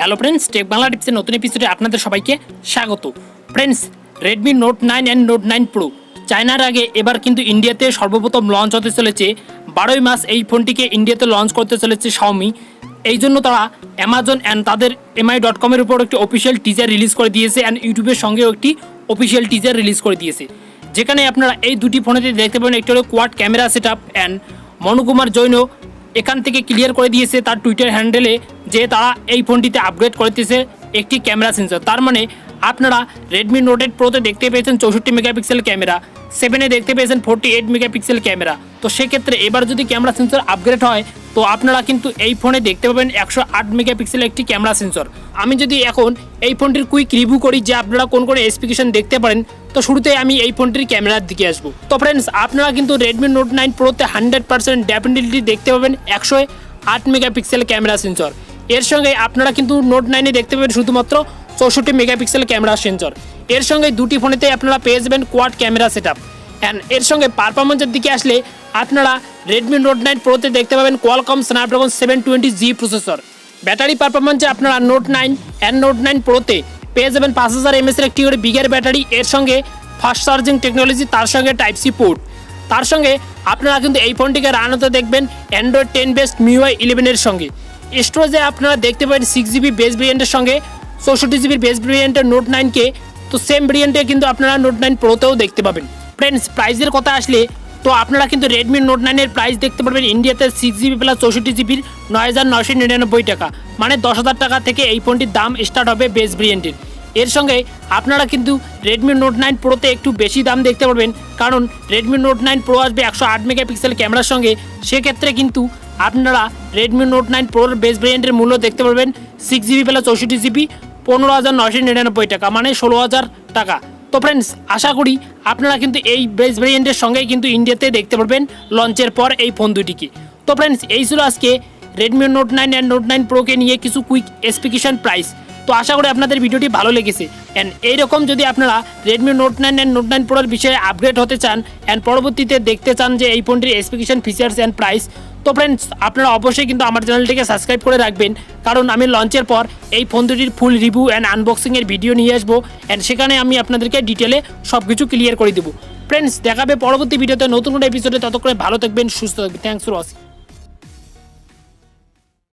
Hello friends, take Bangla টিপসের নতুন এপিসোডে আপনাদের সবাইকে স্বাগত। Friends, Redmi note 9 and note 9 pro চায়নার আগে এবার কিন্তু ইন্ডিয়াতে সর্বপ্রথম লঞ্চ হতে চলেছে। 12ই মার্চ এই ফোনটিকে ইন্ডিয়াতে লঞ্চ করতে চলেছে শাওমি। এই জন্য তারা অ্যামাজন অ্যান্ড তাদের mi.com-এর উপর একটি অফিসিয়াল টিজার রিলিজ করে দিয়েছে অ্যান্ড ইউটিউবের সঙ্গেও একটি অফিসিয়াল টিজার রিলিজ করে দিয়েছে, যেখানে আপনারা এই দুটি ফোনেতে দেখতে পাবেন একটি হলো quad camera set up. And Manukumar Jain এখান থেকে ক্লিয়ার করে দিয়েছে তার টুইটার হ্যান্ডেলে যে তারা এই ফোনটিতে আপগ্রেড করতেছে একটি ক্যামেরা সেন্সর। তার মানে আপনারা রেডমি নোট 8 প্রোতে দেখতে পেয়েছেন 64 মেগাপিক্সেল ক্যামেরা, 7-এ দেখতে পেয়েছেন 48 মেগাপিক্সেল ক্যামেরা। তো সেক্ষেত্রে এবার যদি ক্যামেরা সেন্সর আপগ্রেড হয় তো আপনারা কিন্তু এই ফোনে দেখতে পাবেন 108 মেগাপিক্সেল একটি ক্যামেরা সেন্সর। আমি যদি এখন এই ফোনটির কুইক রিভিউ করি যে আপনারা কোন কোন স্পেসিফিকেশন দেখতে পারেন, তো শুরুতে আমি এই ফোনটির ক্যামেরার দিকে আসবো। তো ফ্রেন্ডস, আপনারা কিন্তু রেডমি নোট 9 প্রোতে 100% ডেফিনেটলি দেখতে পাবেন 108 মেগাপিক্সেল ক্যামেরা সেন্সর। এর সঙ্গে আপনারা কিন্তু নোট 9-এ দেখতে পাবেন শুধুমাত্র 64 মেগাপিক্সেল ক্যামেরা সেন্সর। এর সঙ্গে দুটি ফোনেতে আপনারা পেয়ে যাবেন quad camera set up. And এর সঙ্গে পারফরমেন্সের দিকে আসলে আপনারা রেডমি নোট 9 প্রোতে দেখতে পাবেন Qualcomm Snapdragon 720G processor. Battery পারফরমেন্সে আপনারা নোট 9 অ্যান্ড নোট 9 প্রোতে পেয়ে যাবেন 5000 mAh একটি করে বিগের ব্যাটারি। এর সঙ্গে ফাস্ট চার্জিং টেকনোলজি, তার সঙ্গে টাইপ সি পোর্ট। তার সঙ্গে আপনারা কিন্তু এই ফোনটিকে রান হতে দেখবেন অ্যান্ড্রয়েড 10 বেসড MIUI 11-এর সঙ্গে। স্টোরেজে আপনারা দেখতে পাবেন 6GB বেস ভেরিয়েন্টের সঙ্গে 64GB বেস ভেরিয়েন্টের নোট 9-কে। তো সেম ভেরিয়েন্টে কিন্তু আপনারা নোট 9 প্রোতেও দেখতে পাবেন। ফ্রেন্ডস, প্রাইসের কথা আসলে তো আপনারা কিন্তু রেডমি নোট 9-এর প্রাইস দেখতে পারবেন ইন্ডিয়াতে 6GB প্লাস 64GBর 9999 টাকা, মানে 10,000 টাকা থেকে এই ফোনটির দাম স্টার্ট হবে বেস ভেরিয়েন্টের। এর সঙ্গে আপনারা কিন্তু রেডমি নোট 9 প্রোতে একটু বেশি দাম দেখতে পারবেন, কারণ রেডমি নোট 9 প্রো আসবে 108 মেগাপিক্সেল ক্যামেরার সঙ্গে। সেক্ষেত্রে কিন্তু আপনারা রেডমি নোট 9 প্রোর বেস ভেরিয়েন্টের মূল্য দেখতে পারবেন 6GB প্লাস 64GB 15,999 টাকা, মানে 16,000 টাকা। তো ফ্রেন্ডস, আশা করি আপনারা কিন্তু এই বেস ভেরিয়েন্টের সঙ্গেই কিন্তু ইন্ডিয়াতে দেখতে পারবেন লঞ্চের পর এই ফোন দুটিকে। তো ফ্রেন্ডস, এই ছিল আজকে রেডমি নোট 9 অ্যান্ড নোট 9 প্রোকে নিয়ে কিছু কুইক স্পেসিফিকেশন প্রাইস। তো আশা করি আপনাদের ভিডিওটি ভালো লেগেছে। অ্যান্ড এইরকম যদি আপনারা রেডমি নোট 9 অ্যান্ড নোট 9 প্রোর বিষয়ে আপগ্রেড হতে চান অ্যান্ড পরবর্তীতে দেখতে চান যে এই ফোনটির স্পেসিফিকেশন, ফিচার্স অ্যান্ড প্রাইস, তো ফ্রেন্ডস আপনারা অবশ্যই কিন্তু আমার চ্যানেলটিকে সাবস্ক্রাইব করে রাখবেন, কারণ আমি লঞ্চের পর এই ফোন দুটির ফুল রিভিউ অ্যান্ড আনবক্সিংয়ের ভিডিও নিয়ে আসবো। অ্যান্ড সেখানে আমি আপনাদেরকে ডিটেলে সব কিছু ক্লিয়ার করে দেবো। ফ্রেন্ডস, দেখাবে পরবর্তী ভিডিওতে নতুন কোনো এপিসোডে। ততক্ষণে ভালো থাকবেন, সুস্থ থাকবেন। Thanks for watching.